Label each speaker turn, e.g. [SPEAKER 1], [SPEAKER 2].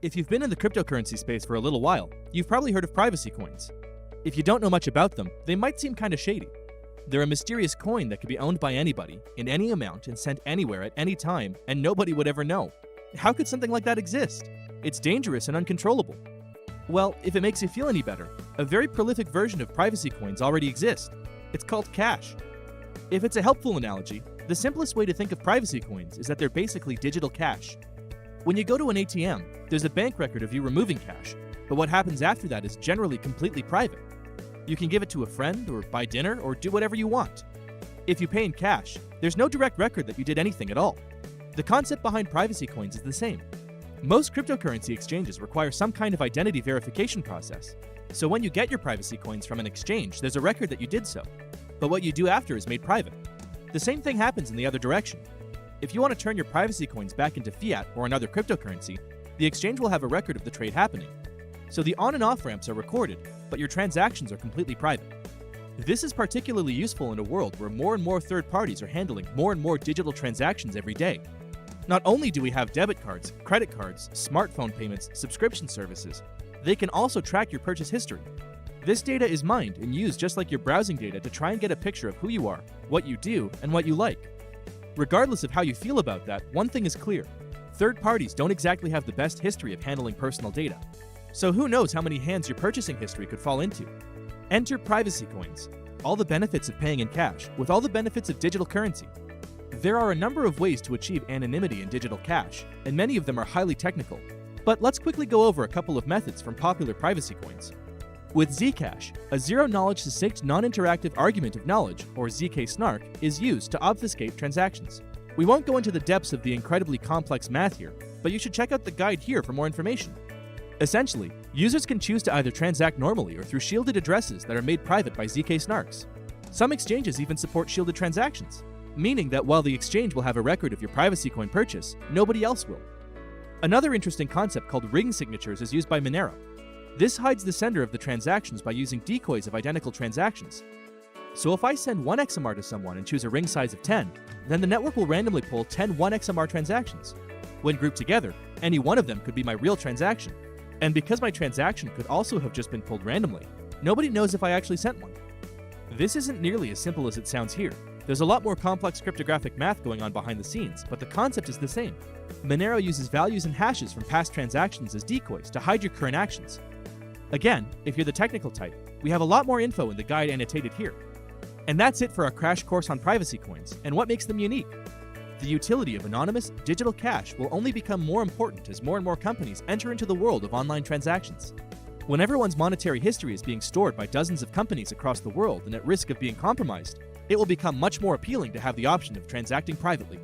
[SPEAKER 1] If you've been in the cryptocurrency space for a little while, you've probably heard of privacy coins. If you don't know much about them, they might seem kinda shady. They're a mysterious coin that can be owned by anybody, in any amount, and sent anywhere at any time, and nobody would ever know. How could something like that exist? It's dangerous and uncontrollable. Well, if it makes you feel any better, a very prolific version of privacy coins already exists. It's called cash. If it's a helpful analogy, the simplest way to think of privacy coins is that they're basically digital cash. When you go to an ATM, there's a bank record of you removing cash, but what happens after that is generally completely private. You can give it to a friend, or buy dinner, or do whatever you want. If you pay in cash, there's no direct record that you did anything at all. The concept behind privacy coins is the same. Most cryptocurrency exchanges require some kind of identity verification process, so when you get your privacy coins from an exchange, there's a record that you did so. But what you do after is made private. The same thing happens in the other direction. If you want to turn your privacy coins back into fiat or another cryptocurrency, the exchange will have a record of the trade happening. So the on and off ramps are recorded, but your transactions are completely private. This is particularly useful in a world where more and more third parties are handling more and more digital transactions every day. Not only do we have debit cards, credit cards, smartphone payments, subscription services, they can also track your purchase history. This data is mined and used just like your browsing data to try and get a picture of who you are, what you do, and what you like. Regardless of how you feel about that, one thing is clear. Third parties don't exactly have the best history of handling personal data. So who knows how many hands your purchasing history could fall into? Enter privacy coins. All the benefits of paying in cash, with all the benefits of digital currency. There are a number of ways to achieve anonymity in digital cash, and many of them are highly technical. But let's quickly go over a couple of methods from popular privacy coins. With Zcash, a zero-knowledge succinct non-interactive argument of knowledge, or zk-snark, is used to obfuscate transactions. We won't go into the depths of the incredibly complex math here, but you should check out the guide here for more information. Essentially, users can choose to either transact normally or through shielded addresses that are made private by zk-snarks. Some exchanges even support shielded transactions, meaning that while the exchange will have a record of your privacy coin purchase, nobody else will. Another interesting concept called ring signatures is used by Monero. This hides the sender of the transactions by using decoys of identical transactions. So if I send 1 XMR to someone and choose a ring size of 10, then the network will randomly pull 10 1 XMR transactions. When grouped together, any one of them could be my real transaction. And because my transaction could also have just been pulled randomly, nobody knows if I actually sent one. This isn't nearly as simple as it sounds here. There's a lot more complex cryptographic math going on behind the scenes, but the concept is the same. Monero uses values and hashes from past transactions as decoys to hide your current actions. Again, if you're the technical type, we have a lot more info in the guide annotated here. And that's it for our crash course on privacy coins and what makes them unique. The utility of anonymous digital cash will only become more important as more and more companies enter into the world of online transactions. When everyone's monetary history is being stored by dozens of companies across the world and at risk of being compromised, it will become much more appealing to have the option of transacting privately.